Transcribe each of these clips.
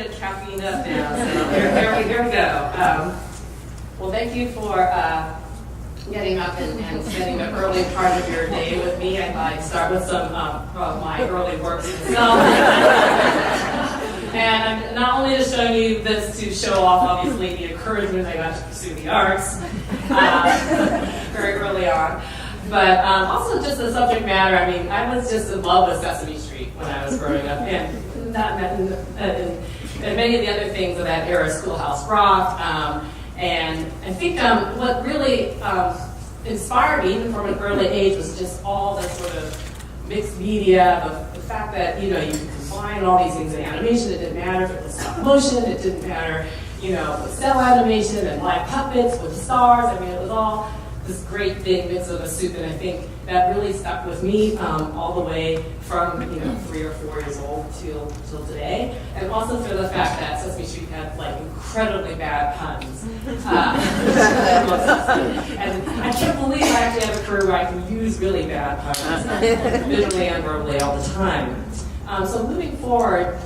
and caffeined up now, so here we go. Well, thank you for getting up and spending the early part of your day with me. I thought I'd start with some of my early works myself. And I'm not only just showing you this to show off, obviously, the encouragement I got to pursue the arts very early on, but also just the subject matter. I mean, I was just in love with Sesame Street when I was growing up, and many of the other things of that era, Schoolhouse Rock, and I think what really inspired me, even from an early age, was just all the sort of mixed media, the fact that, you know, you could combine all these things in animation. It didn't matter if it was stop motion, it didn't matter, you know, with cell animation and live puppets with stars. I mean, it was all this great big mix of a soup, and I think that really stuck with me all the way from, you know, 3 or 4 years old till today, and also for the fact that Sesame Street had like incredibly bad puns. And I can't believe I actually have a career where I can use really bad puns, visually and verbally all the time. So moving forward,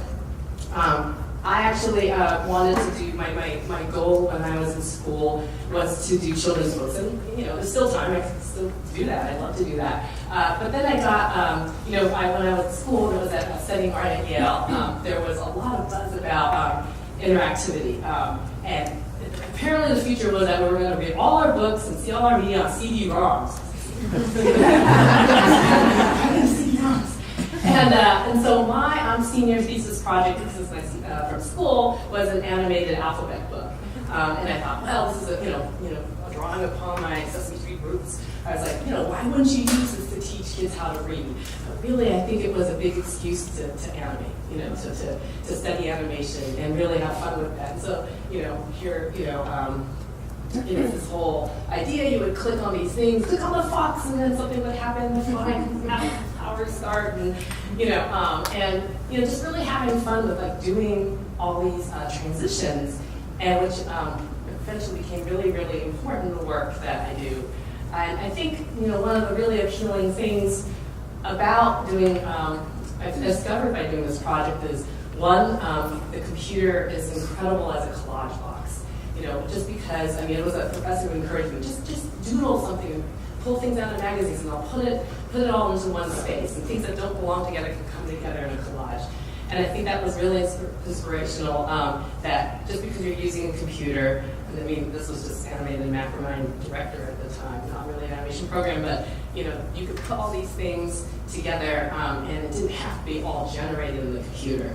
I actually wanted to do, my goal when I was in school was to do children's books. And, you know, there's still time, I can still do that, I love to do that. But then I got, you know, when I was in school, there was studying art at Yale, there was a lot of buzz about interactivity. And apparently the future was that we were going to read all our books and see all our media on CD-ROMs. And so my senior thesis project, this is from school, was an animated alphabet book. And I thought, well, this is a drawing upon my Sesame Street roots. I was like, you know, why wouldn't you use this to teach kids how to read? But really, I think it was a big excuse to animate, you know, to study animation and really have fun with that. And so, you know, here, this whole idea, you would click on these things, click on the fox, and then something would happen, the flying powers start, and just really having fun with like doing all these transitions, and which eventually became really, really important in the work that I do. And I think, you know, one of the really appealing things about doing, I've discovered by doing this project is, one, the computer is incredible as a collage box. You know, just because, I mean, it was a professor who encouraged me, just doodle something, pull things out of magazines, and I'll put it all into one space, and things that don't belong together can come together in a collage. And I think that was really inspirational, that just because you're using a computer, and I mean, this was just animated in Macromine Director at the time, not really an animation program, but, you know, you could put all these things together, and it didn't have to be all generated in the computer.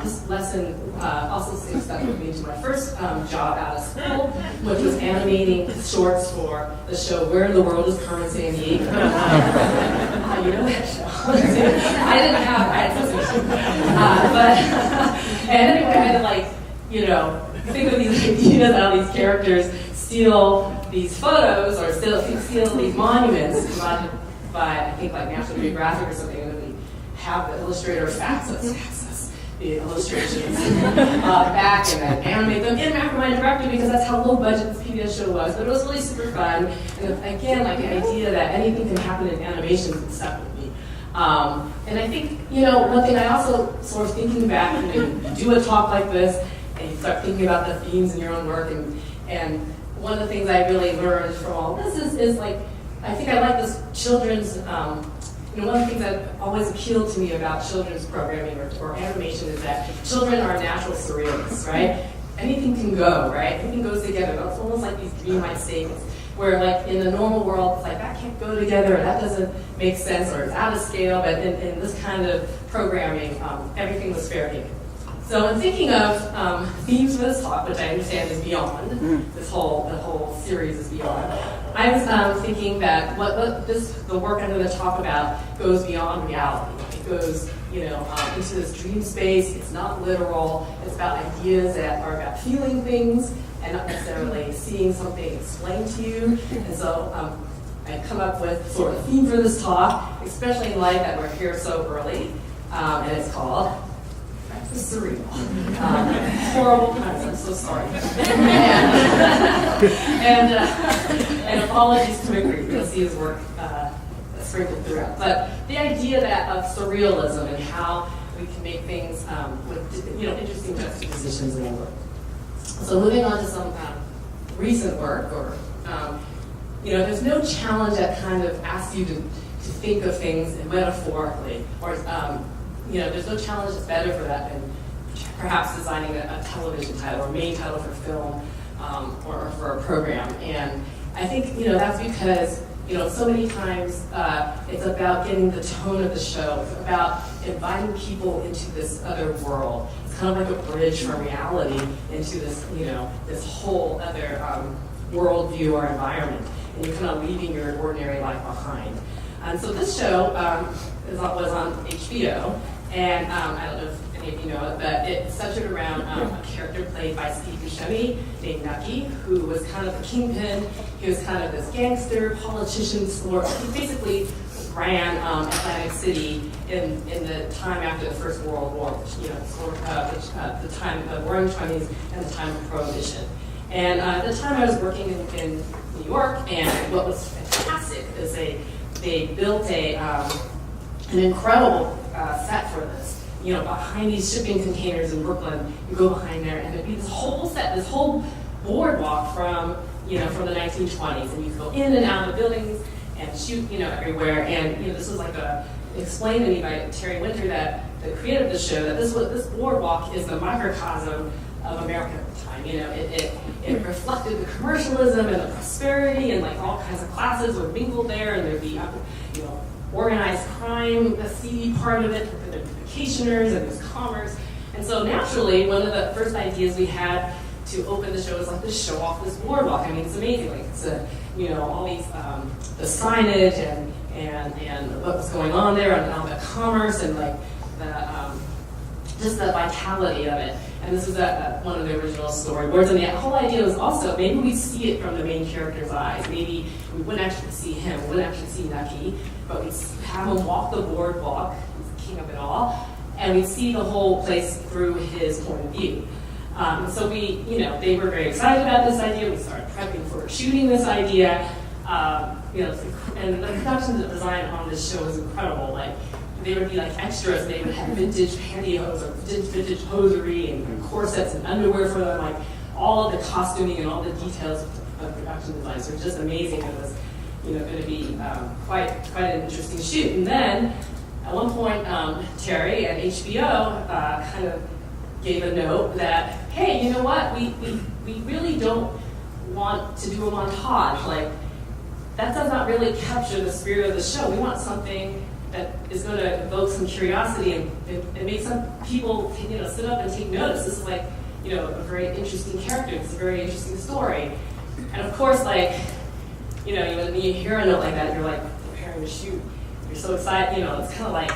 This lesson also stuck with me to my first job out of school, which was animating shorts for the show Where in the World is Carmen Sandiego? You know that show? I had Sesame but and anyway, I had to, like, you know, think of these ideas, how these characters steal these photos or steal these monuments provided by, I think, like National Geographic or something, and then we have the illustrator fax us the illustrations back and then animate them in Macromine Director, because that's how low budget this PBS show was. But it was really super fun. And again, like the idea that anything can happen in animation stuck with me. And I think, you know, one thing I also sort of thinking back, you know, you do a talk like this, and you start thinking about the themes in your own work, and one of the things I really learned from all this is like, I think I like this children's, you know, one of the things that always appealed to me about children's programming or animation is that children are natural surrealists, right? Anything can go, right? Anything goes together. It's almost like these dreamlike statements, where like in the normal world, it's like that can't go together, or that doesn't make sense, or it's out of scale, but in this kind of programming, everything was fair game. So in thinking of themes for this talk, which I understand is beyond, the whole series is beyond, I was thinking that the work I'm going to talk about goes beyond reality. It goes, you know, into this dream space. It's not literal. It's about ideas that are about feeling things and not necessarily seeing something explained to you. And so I come up with sort of a theme for this talk, especially in light that we're here so early, and it's called Surreal. Horrible puns, I'm so sorry. and apologies to McCree, you'll see his work sprinkled throughout. But the idea of surrealism and how we can make things with interesting juxtapositions in the work. So moving on to some recent work, or there's no challenge that kind of asks you to think of things metaphorically, or there's no challenge that's better for that than perhaps designing a television title or main title for film or for a program. And I think that's because so many times it's about getting the tone of the show. It's about inviting people into this other world. It's kind of like a bridge from reality into this this whole other worldview or environment, and you're kind of leaving your ordinary life behind. And so this show was on HBO, and I don't know if any of you know it, but it centered around a character played by Steve Buscemi named Nucky, who was kind of the kingpin. He was kind of this gangster, politician, he basically ran Atlantic City in the time after the First World War, the time of the Roaring Twenties and the time of Prohibition. And at the time I was working in New York, and what was fantastic is they built an incredible set for this. Behind these shipping containers in Brooklyn, you go behind there, and there'd be this whole set, this whole boardwalk from the 1920s, and you could go in and out of the buildings and shoot, everywhere. And this was like explained to me by Terry Winter, that created the show, that this boardwalk is the microcosm of America at the time. It reflected the commercialism and the prosperity, and like all kinds of classes were mingled there, and there'd be organized crime, a seedy part of it, for the vacationers, and there's commerce. And so naturally, one of the first ideas we had to open the show was like to show off this boardwalk. I mean, it's amazing. Like it's all these the signage and what was going on there, and all the commerce, and like the just the vitality of it. And this was one of the original storyboards. And the whole idea was also, maybe we see it from the main character's eyes. Maybe we wouldn't actually see him, we wouldn't actually see Nucky, but we'd have him walk the boardwalk, he's the king of it all, and we'd see the whole place through his point of view. So they were very excited about this idea. We started prepping for shooting this idea. And the production design on this show was incredible. Like, they would be like extras, and they would have vintage pantyhose or vintage hosiery and corsets and underwear for them, like all of the costuming and all the details of production design. So it was just amazing. It was going to be quite an interesting shoot. And then at one point, Terry at HBO kind of gave a note that, hey, you know what? We really don't want to do a montage. Like, that does not really capture the spirit of the show. We want something that is going to evoke some curiosity and make some people sit up and take notice. This is like a very interesting character. It's a very interesting story. And of course, like when you hear a note like that, you're like preparing to shoot. You're so excited. It's kind of like,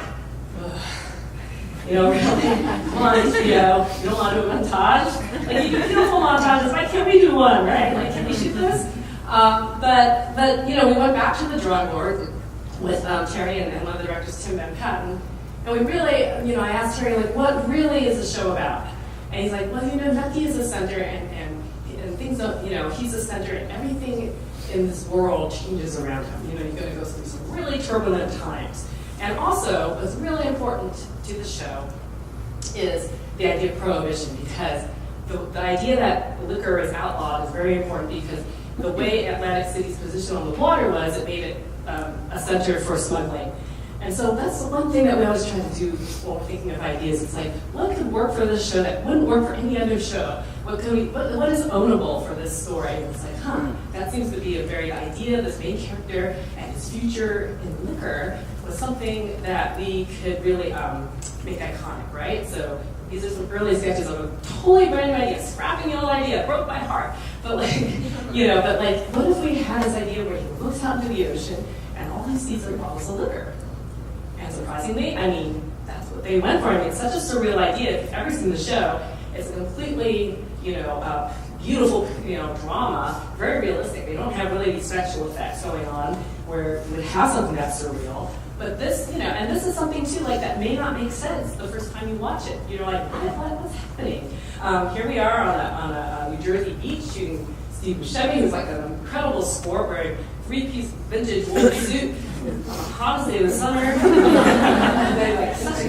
really, come on, HBO. You don't want to do a montage. Like, you do beautiful montages. Why can't we do one, right? Like, can we shoot this? But we went back to the drawing board with Terry and one of the directors, Tim Van Patten, and we really, I asked Terry, like, what really is the show about? And he's like, well, Nucky is the center, and things don't, he's the center, and everything in this world changes around him. You're going to go through some really turbulent times. And also, what's really important to the show is the idea of prohibition, because the idea that liquor is outlawed is very important, because the way Atlantic City's position on the water was, it made it a center for smuggling. And so that's the one thing that we always try to do while we're thinking of ideas. It's like, what could work for this show that wouldn't work for any other show? What is ownable for this story? And it's like, that seems to be a very idea. This main character and his future in liquor was something that we could really make iconic, right? So these are some early sketches of a totally brand new idea, scrapping the old idea, broke my heart. But what if we had this idea where he looks out into the ocean and all he sees are bottles of liquor? And surprisingly, that's what they went for. It's such a surreal idea. If you've ever seen the show, it's a completely, beautiful, drama, very realistic. They don't have really these special effects going on where you would have something that's surreal. But this, and this is something too, like, that may not make sense the first time you watch it. You're like, what's happening? Here we are on a New Jersey beach shooting Steve Buscemi, who's like an incredible sport, wearing three-piece vintage wool suit on the hottest day of the summer. And they're like, such a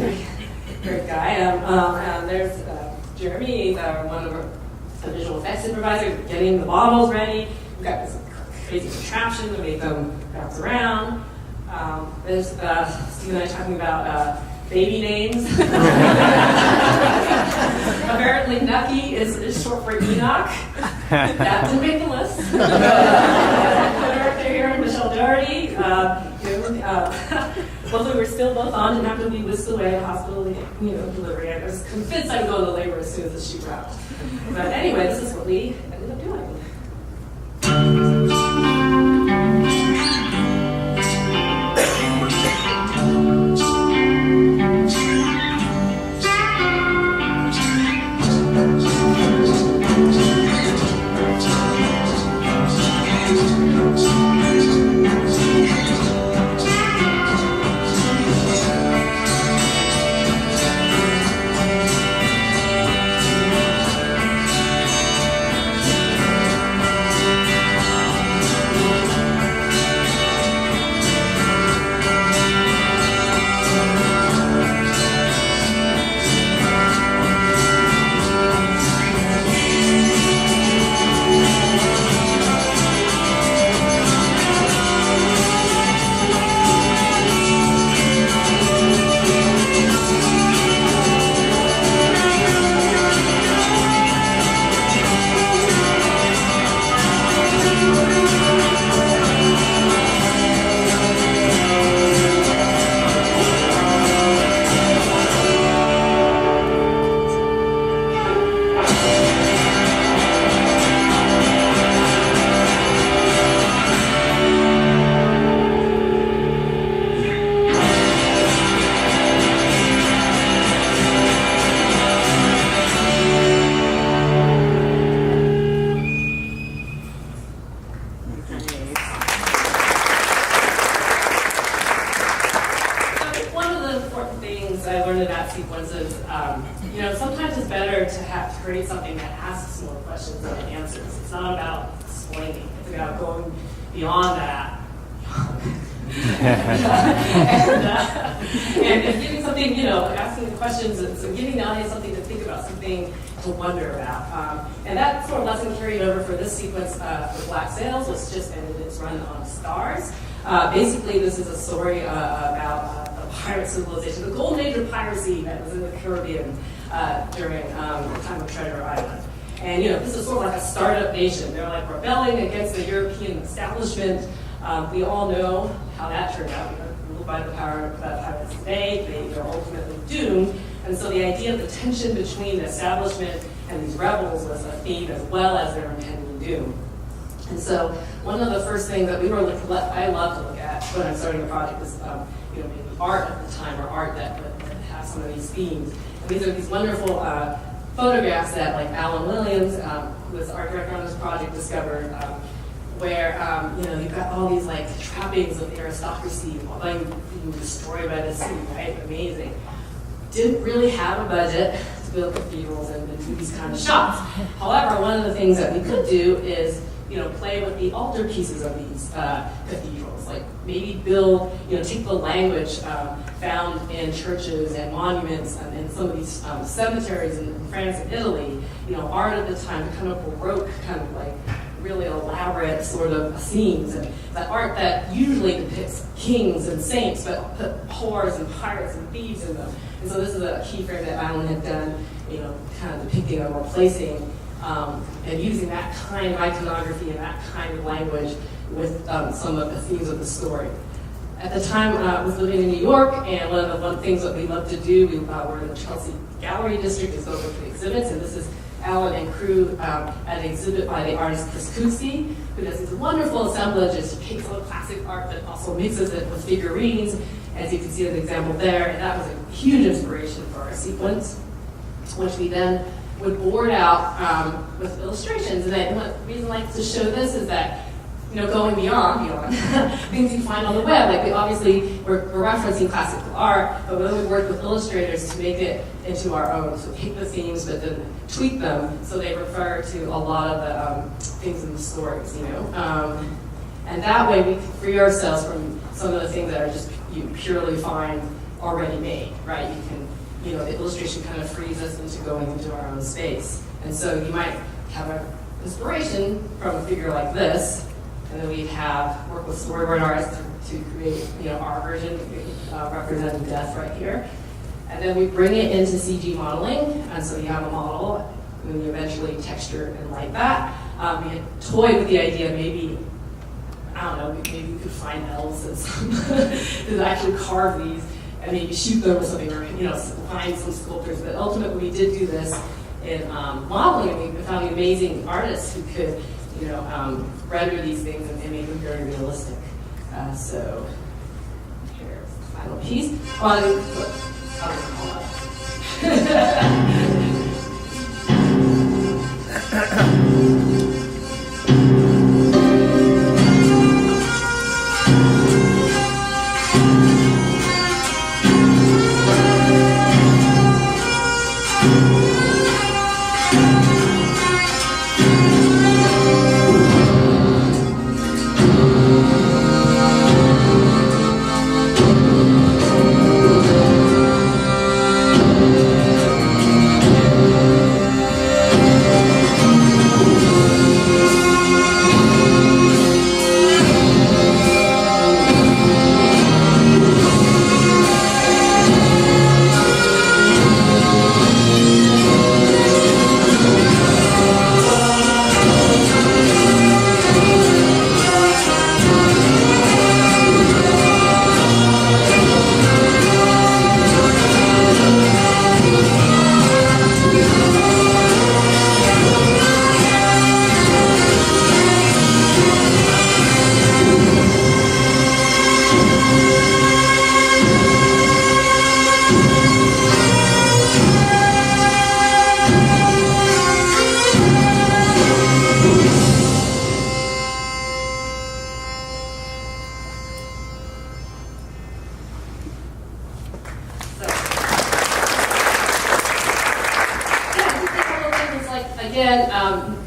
great guy. And there's Jeremy, he's one of our visual effects supervisors, getting the bottles ready. We've got this crazy contraption to make them bounce around. There's Steve and I talking about baby names. Apparently, Nucky is short for Enoch. That didn't make the list. Director here, Michelle Doherty. Well, we were still both on, and after we whisked away at hospital, delivery. I was convinced I'd go into labor as soon as the shoot wrapped. But anyway, this is what we ended up doing. Sometimes it's better to create something that asks more questions than it answers. It's not about explaining. It's about going beyond that. and giving something, asking the questions and so giving the audience something to think about, something to wonder about. And that sort of lesson carried over for this sequence for Black Sails, which just ended its run on Stars. Basically, this is a story about a pirate civilization, the golden age of piracy that was in the Caribbean during the time of Treasure Island. And this is sort of like a startup nation. They're like rebelling against the European establishment. We all know how that turned out. Ruled by the power of pirates today, they are ultimately doomed. And so the idea of the tension between the establishment and these rebels was a theme as well as their impending doom. And so one of the first things that I love to look at when I'm starting a project is maybe art at the time, or art that has some of these themes. And these are these wonderful photographs that like Alan Williams, who was art director on this project, discovered, where you've got all these like trappings of aristocracy being destroyed by the sea, right? Amazing. Didn't really have a budget to build cathedrals and do these kind of shots. However, one of the things that we could do is play with the altar pieces of these cathedrals, like maybe build, take the language found in churches and monuments and in some of these cemeteries in France and Italy, art at the time, the kind of Baroque, kind of like really elaborate sort of scenes, and that art that usually depicts kings and saints, but put whores and pirates and thieves in them. And so this is a key frame that Alan had done, kind of depicting or replacing and using that kind of iconography and that kind of language with some of the themes of the story. At the time, I was living in New York, and one of the things that we love to do, we're in the Chelsea Gallery District, is go for the exhibits, and this is Alan and crew at an exhibit by the artist Chris Cootsie, who does these wonderful assemblages, takes all the classic art but also mixes it with figurines, as you can see an example there, and that was a huge inspiration for our sequence, which we then would board out with illustrations. And the reason I like to show this is that, going beyond things you find on the web. Like we're referencing classical art, but then we work with illustrators to make it into our own. So take the themes, but then tweak them so they refer to a lot of the things in the stories, And that way we can free ourselves from some of the things that are just you purely find already made, right? You can the illustration kind of frees us into going into our own space. And so you might have an inspiration from a figure like this, and then we work with storyboard artists to create, our version, representing death right here. And then we bring it into CG modeling, and so you have a model, and then you eventually texture and light that. We had toyed with the idea, maybe, I don't know, maybe we could find elves that actually carve these and maybe shoot them or something, or find some sculptors. But ultimately, we did do this in modeling, and we found amazing artists who could, render these things and make them very realistic. So here's the final piece.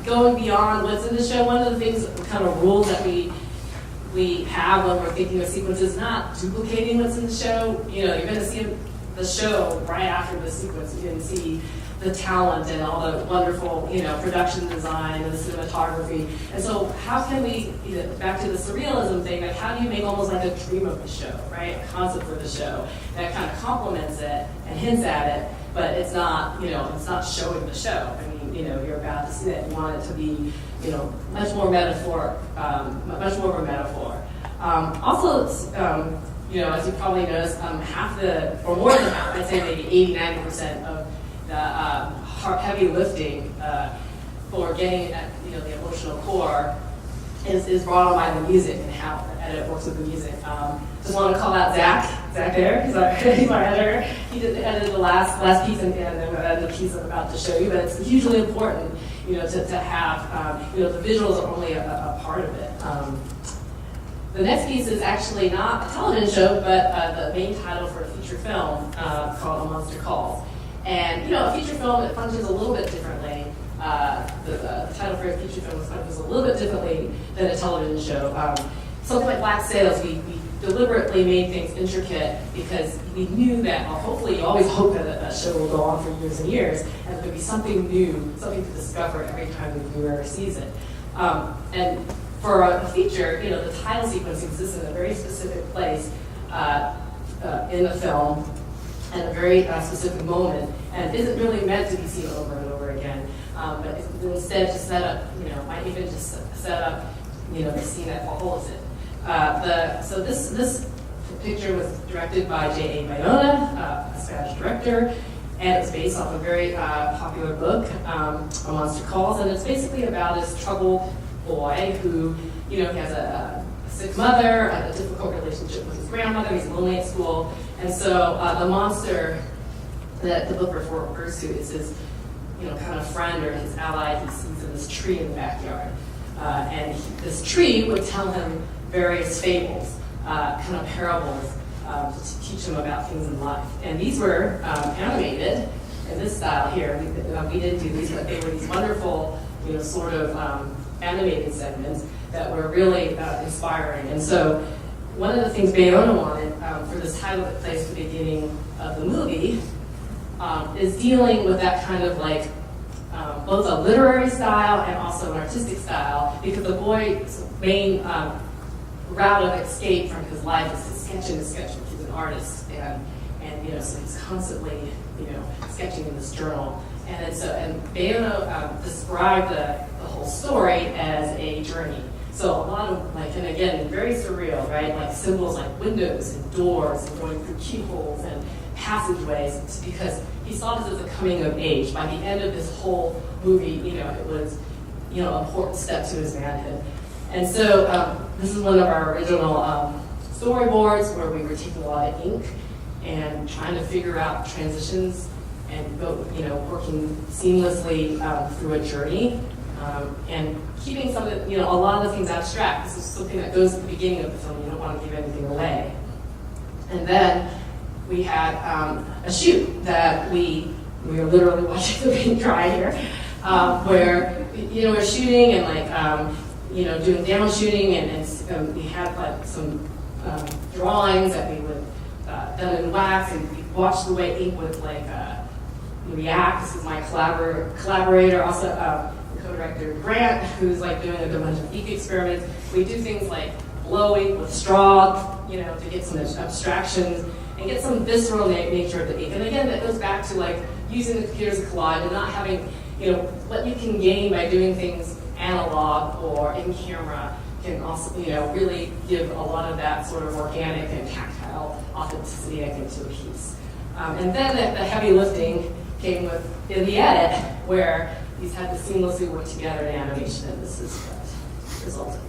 Going beyond what's in the show, one of the things, kind of rules that we have when we're thinking of sequences, not duplicating what's in the show. You're going to see the show right after the sequence. You can see the talent and all the wonderful, production design and the cinematography. And so how can we, back to the surrealism thing, like how do you make almost like a dream of the show, right? A concept for the show that kind of complements it and hints at it, but it's not, it's not showing the show. I mean, you're about to see it. You want it to be, much more metaphor, much more of a metaphor. Also, as you probably noticed, half or more than half, I'd say maybe 80-90% of the heavy lifting for getting at, the emotional core is brought on by the music and how the edit works with the music. Just want to call out Zach there. He's our editor. He edited the last piece and then the piece I'm about to show you. But it's hugely important, to have, the visuals are only a part of it. The next piece is actually not a television show, but the main title for a feature film called A Monster Calls. And a feature film, it functions a little bit differently. The title for a feature film functions a little bit differently than a television show. Something like Black Sails, we deliberately made things intricate because we knew that, or hopefully you always hope that a show will go on for years and years, and there'll be something new, something to discover every time the viewer sees it. And for a feature, the title sequence exists in a very specific place in the film at a very specific moment, and isn't really meant to be seen over and over again. But instead, just set up, might even just set up, the scene that follows it. So this picture was directed by J.A. Bayona, a Spanish director, and it's based off a very popular book, A Monster Calls, and it's basically about this troubled boy who, he has a sick mother, a difficult relationship with his grandmother, he's lonely at school, and so the monster that the book refers to is his, kind of friend or his ally he sees in this tree in the backyard. And this tree would tell him various fables, kind of parables, to teach him about things in life. And these were animated in this style here. We didn't do these, but they were these wonderful, sort of animated segments that were really inspiring. And so one of the things Bayona wanted for this title that plays at the beginning of the movie is dealing with that kind of like both a literary style and also an artistic style, because the boy's main route of escape from his life is to sketch and sketch. He's an artist, and so he's constantly sketching in this journal. And Bayano described the whole story as a journey. So a lot of and again, very surreal, right? Like symbols like windows and doors and going through keyholes and passageways, because he saw this as a coming of age. By the end of this whole movie, it was, an important step to his manhood. And so this is one of our original storyboards where we were taking a lot of ink and trying to figure out transitions and working seamlessly through a journey, and keeping some of the, a lot of the things abstract. This is something that goes at the beginning of the film. You don't want to give anything away. And then we had a shoot that we were literally watching the paint dry here, where we're shooting and doing down shooting, and we had like some drawings that we would done in wax, and we watched the way ink would react. This is my collaborator, also co-director Grant, who's doing a bunch of ink experiments. We do things like blowing with straw, to get some abstractions and get some visceral nature of the ink. And again, that goes back to using the computer as a collage and not having, what you can gain by doing things analog or in camera can also, really give a lot of that sort of organic and tactile authenticity, I think, to a piece. And then the heavy lifting came in the edit, where these had to seamlessly work together in animation, and this is what resulted.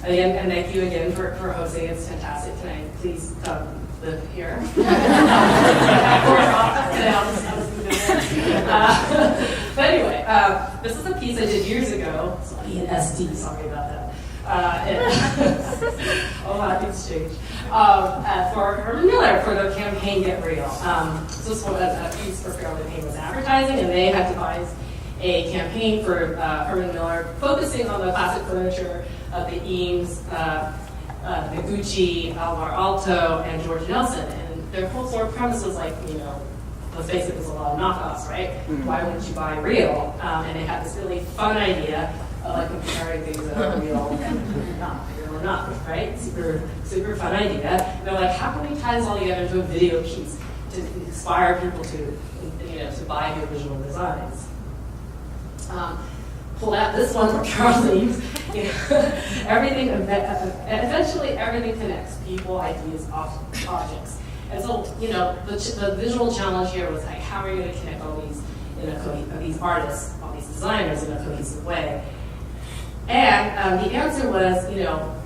Again, and thank you again for hosting. It's fantastic. Can I please come live here? But anyway, this is a piece I did years ago. It's only an SD, sorry about that. A lot of things change. For Herman Miller for the campaign Get Real. So this was a piece for Fairly Famous Advertising, and they had devised a campaign for Herman Miller focusing on the classic furniture of the Eames, the Gucci, Alvar Aalto, and George Nelson. And their whole sort of premise was let's face it, there's a lot of knockoffs, right? Mm-hmm. Why wouldn't you buy real? And they had this really fun idea of comparing things that are real and not real or not, right? Super fun idea. And they're how can we tie this all together into a video piece to inspire people to buy the original designs? Pulled out this one from Charles Eames. Everything, eventually everything connects: people, ideas, objects. And so, the visual challenge here was how are you going to connect all these, these artists, all these designers in a cohesive way? And the answer was,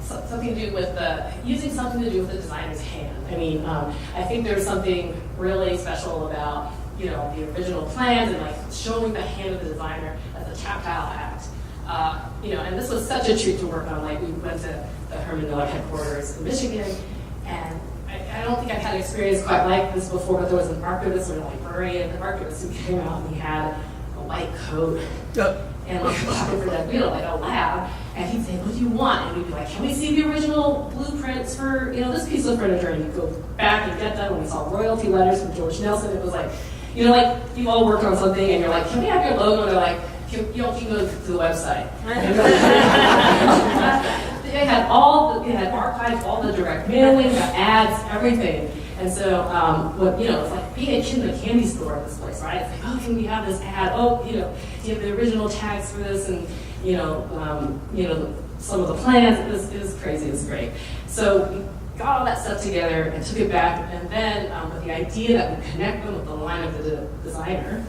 something to do with using something to do with the designer's hand. I mean, I think there's something really special about the original plans and showing the hand of the designer as a tactile act. And this was such a treat to work on. We went to the Herman Miller headquarters in Michigan, and I don't think I've had an experience quite like this before, but there was an archivist or a librarian. The archivist who came out and he had a white coat. and like talking for that, like a lab, and he'd say, what do you want? And we'd be like, can we see the original blueprints for, this piece of furniture? And he'd go back and get them, and we saw royalty letters from George Nelson. It was like, like you all work on something, and you're like, can we have your logo? And they're like, can you go to the website. It had archived all the direct mailing, the ads, everything. And so, it's like being a kid in a candy store at this place, right? It's like, oh, can we have this ad? Oh, do you have the original tags for this? And, some of the plans. It was crazy. It was great. So we got all that stuff together and took it back. And then with the idea that we connect them with the line of the designer,